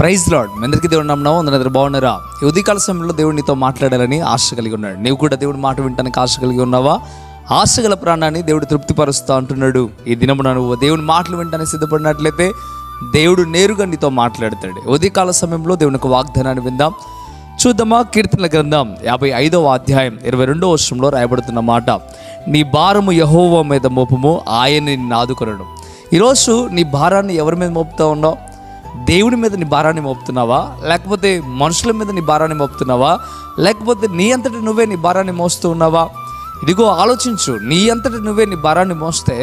Praise lord. మీ అందరికీ దేవుడు నమ్మడం అందరూ బాగున్నారా? ఈ ఉదయకాల సమయంలో దేవుడు నీతో మాట్లాడాలని ఆశ కలిగి ఉన్నాడు. నీవు కూడా దేవుడి మాట వినడానికి ఆశ కలిగి ఉన్నావా? ఆశ గల ప్రాణాన్ని దేవుడు తృప్తిపరుస్తూ అంటున్నాడు. ఈ దినమున నువ్వు దేవుని మాటలు వినడానికి సిద్ధపడినట్లయితే దేవుడు నేరుగా నీతో మాట్లాడతాడు. ఉదయకాల సమయంలో దేవుని యొక్క వాగ్దానాన్ని విందాం. చూద్దామా? కీర్తనల గ్రంథం 55వ అధ్యాయం 22వ వచనంలో రాయబడుతున్న మాట, నీ భారము యెహోవా మీద మోపము, ఆయన నిన్ను ఆదుకొనును. ఈరోజు నీ భారాన్ని ఎవరి మీద మోపుతా ఉన్నావు? దేవుని మీద నీ భారాన్ని మోపుతున్నావా? లేకపోతే మనుషుల మీద నీ భారాన్ని మోపుతున్నావా? లేకపోతే నీ అంతటి నువ్వే నీ భారాన్ని మోస్తూ ఉన్నావా? ఇదిగో ఆలోచించు. నీ అంతటి నువ్వే నీ భారాన్ని మోస్తే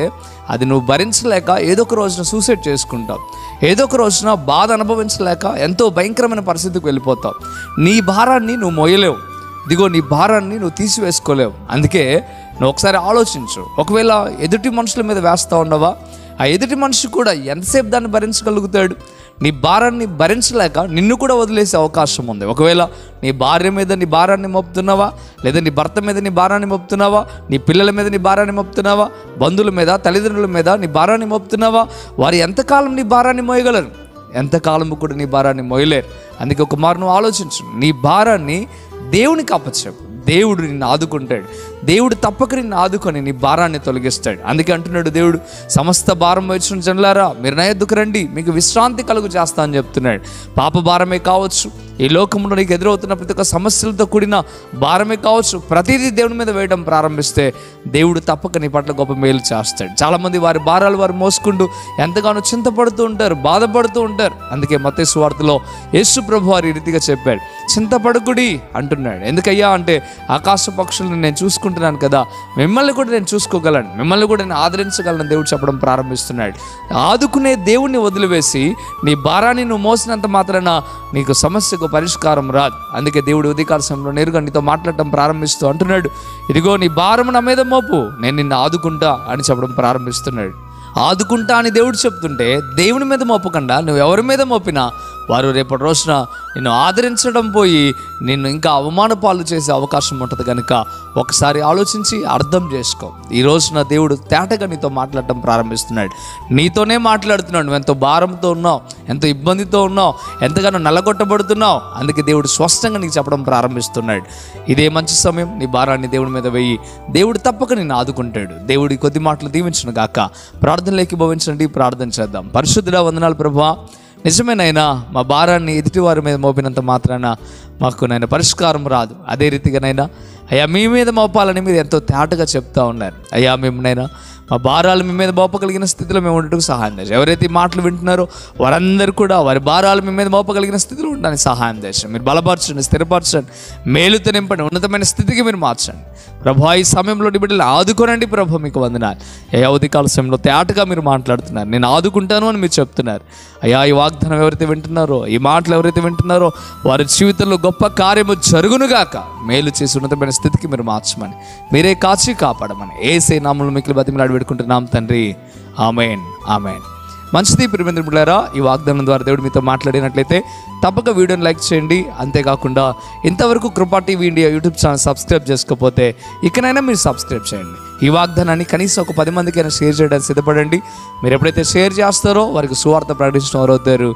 అది నువ్వు భరించలేక ఏదో ఒక రోజున సూసైడ్ చేసుకుంటావు. ఏదో ఒక రోజున బాధ అనుభవించలేక ఎంతో భయంకరమైన పరిస్థితికి వెళ్ళిపోతావు. నీ భారాన్ని నువ్వు మోయలేవు. ఇదిగో నీ భారాన్ని నువ్వు తీసివేసుకోలేవు. అందుకే నువ్వు ఒకసారి ఆలోచించు. ఒకవేళ ఎదుటి మనుషుల మీద వేస్తూ ఉన్నావా? ఆ ఎదుటి మనిషి కూడా ఎంతసేపు దాన్ని భరించగలుగుతాడు? నీ భారాన్ని భరించలేక నిన్ను కూడా వదిలేసే అవకాశం ఉంది. ఒకవేళ నీ భార్య మీద నీ భారాన్ని మోపుతున్నావా? లేదా నీ భర్త మీద నీ భారాన్ని మోపుతున్నావా? నీ పిల్లల మీద నీ భారాన్ని మోపుతున్నావా? బంధువుల మీద, తల్లిదండ్రుల మీద నీ భారాన్ని మోపుతున్నావా? వారు ఎంతకాలం నీ భారాన్ని మోయగలరు? ఎంతకాలం కూడా నీ భారాన్ని మోయలేరు. అందుకే ఒక మారు నువ్వు ఆలోచించు. నీ భారాన్ని దేవునికి అప్పచెప్పు. దేవుడు నిన్ను ఆదుకుంటాడు. దేవుడు తప్పక నిన్ను ఆదుకొని నీ భారాన్ని తొలగిస్తాడు. అందుకే అంటున్నాడు దేవుడు, సమస్త భారం వచ్చిన జనులారా మీరు నా యొద్దకు రండి, మీకు విశ్రాంతి కలుగు చేస్తా అని చెప్తున్నాడు. పాప భారమే కావచ్చు, ఈ లోకంలో నీకు ఎదురవుతున్న ప్రతి ఒక్క సమస్యలతో కూడిన భారమే కావచ్చు, ప్రతిదీ దేవుని మీద వేయడం ప్రారంభిస్తే దేవుడు తప్పక నీ పట్ల గొప్ప మేలు చేస్తాడు. చాలామంది వారి భారాలు వారు మోసుకుంటూ ఎంతగానో చింతపడుతూ ఉంటారు, బాధపడుతూ ఉంటారు. అందుకే మత్తయి సువార్తలో యేసు ప్రభు వారు ఈ రీతిగా చెప్పాడు, చింతపడకుడి అంటున్నాడు. ఎందుకయ్యా అంటే, ఆకాశ పక్షులను నేను చూసుకుంటున్నాను కదా, మిమ్మల్ని కూడా నేను చూసుకోగలను, మిమ్మల్ని కూడా నేను ఆదరించగలను దేవుడు చెప్పడం ప్రారంభిస్తున్నాడు. ఆదుకునే దేవుణ్ణి వదిలివేసి నీ భారాన్ని నువ్వు మోసినంత మాత్రాన నీకు సమస్యకు పరిష్కారం రాదు. అందుకే దేవుడు ఉదయకాల సమయంలో నేరుగా నీతో మాట్లాడటం ప్రారంభిస్తూ అంటున్నాడు, ఇదిగో నీ భారము నా మీద మోపు, నేను నిన్ను ఆదుకుంటా అని చెప్పడం ప్రారంభిస్తున్నాడు. ఆదుకుంటా అని దేవుడు చెప్తుంటే దేవుని మీద మోపకుండా నువ్వు ఎవరి మీద మోపినా వారు రేపటి రోజున నిన్ను ఆదరించడం పోయి నిన్ను ఇంకా అవమాన పాలు చేసే అవకాశం ఉంటుంది. కనుక ఒకసారి ఆలోచించి అర్థం చేసుకో. ఈ రోజున దేవుడు తేటగా నీతో మాట్లాడటం ప్రారంభిస్తున్నాడు. నీతోనే మాట్లాడుతున్నాడు. నువ్వు ఎంతో భారంతో ఉన్నావు, ఎంతో ఇబ్బందితో ఉన్నావు, ఎంతగానో నల్లగొట్టబడుతున్నావు. అందుకే దేవుడు స్పష్టంగా నీకు చెప్పడం ప్రారంభిస్తున్నాడు. ఇదే మంచి సమయం. నీ భారాన్ని దేవుడి మీద వేయి, దేవుడు తప్పక నిన్ను ఆదుకుంటాడు. దేవుడి కొద్ది మాటలు దీవించును గాక. ప్రార్థనలోకి భవించండి. ప్రార్థన చేద్దాం. పరిశుద్ధుడా, వందనాలు ప్రభువా. నిజమేనైనా మా భారాన్ని ఎదుటివారి మీద మోపినంత మాత్రాన మాకు నైనా పరిష్కారం రాదు. అదే రీతిగానైనా అయ్యా మీ మీద మోపాలని మీరు ఎంతో తేటగా చెప్తా ఉన్నారు. అయ్యా మేమునైనా మా భారాలు మీ మీద మోపగలిగిన స్థితిలో మేము ఉండటకు సహాయం చేసి, ఎవరైతే ఈ మాటలు వింటున్నారో వారందరూ కూడా వారి భారాలు మీ మీద మోపగలిగిన స్థితిలో ఉండడానికి సహాయం చేసి మీరు బలపరచండి, స్థిరపరచండి, మేలుతో నింపండి, ఉన్నతమైన స్థితికి మీరు మార్చండి ప్రభు. ఈ సమయంలో బిడ్డలు ఆదుకోనండి ప్రభు. మీకు వందనాలు. అయ్యా ఉదయకాల సమయంలో తేటగా మీరు మాట్లాడుతున్నారు, నేను ఆదుకుంటాను అని మీరు చెప్తున్నారు. అయ్యా ఈ వాగ్దానం ఎవరైతే వింటున్నారో, ఈ మాటలు ఎవరైతే వింటున్నారో వారి జీవితంలో గొప్ప కార్యము జరుగునుగాక. మేలు చేసి ఉన్నతమైన స్థితికి మీరు మార్చమని, మీరే కాచి కాపాడమని యేసే నామములో మిక్కిలి బతిమలాడి పెట్టుకుంటున్నాం తండ్రి. ఆమేన్, ఆమేన్. మంచిది ప్రియమైన బిడ్డలారా, ఈ వాగ్దానం ద్వారా దేవుడు మీతో మాట్లాడినట్లయితే తప్పక వీడియోని లైక్ చేయండి. అంతేకాకుండా ఇంతవరకు కృపా TV India YouTube channel subscribe చేసుకోకపోతే ఇకనైనా మీరు సబ్స్క్రైబ్ చేయండి. ఈ వాగ్దానాన్ని కనీసం ఒక 10 మందికైనా షేర్ చేయడానికి సిద్ధపడండి. మీరు ఎప్పుడైతే షేర్ చేస్తారో వారికి సువార్త ప్రకటించిన వారు అవుతారు.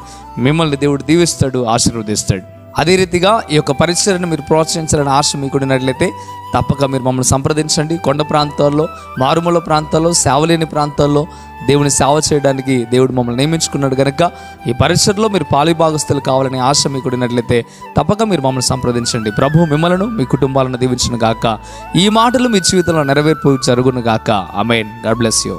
మిమ్మల్ని దేవుడు దీవిస్తాడు, ఆశీర్వదిస్తాడు. అదే రీతిగా ఈ యొక్క పరిచర్యను మీరు ప్రోత్సహించాలని ఆశ మీకు ఉన్నట్లయితే తప్పక మీరు మమ్మల్ని సంప్రదించండి. కొండ ప్రాంతాల్లో, మారుమూల ప్రాంతాల్లో, సేవలేని ప్రాంతాల్లో దేవుని సేవ చేయడానికి దేవుడు మమ్మల్ని నియమించుకున్నాడు. కనుక ఈ పరిచర్యలో మీరు పాలిభాగస్తులు కావాలనే ఆశ మీకు ఉన్నట్లయితే తప్పక మీరు మమ్మల్ని సంప్రదించండి. ప్రభు మిమ్మలను, మీ కుటుంబాలను దీవించును గాక. ఈ మాటలు మీ జీవితంలో నెరవేర్పు జరుగును గాక. ఆమేన్. God bless you.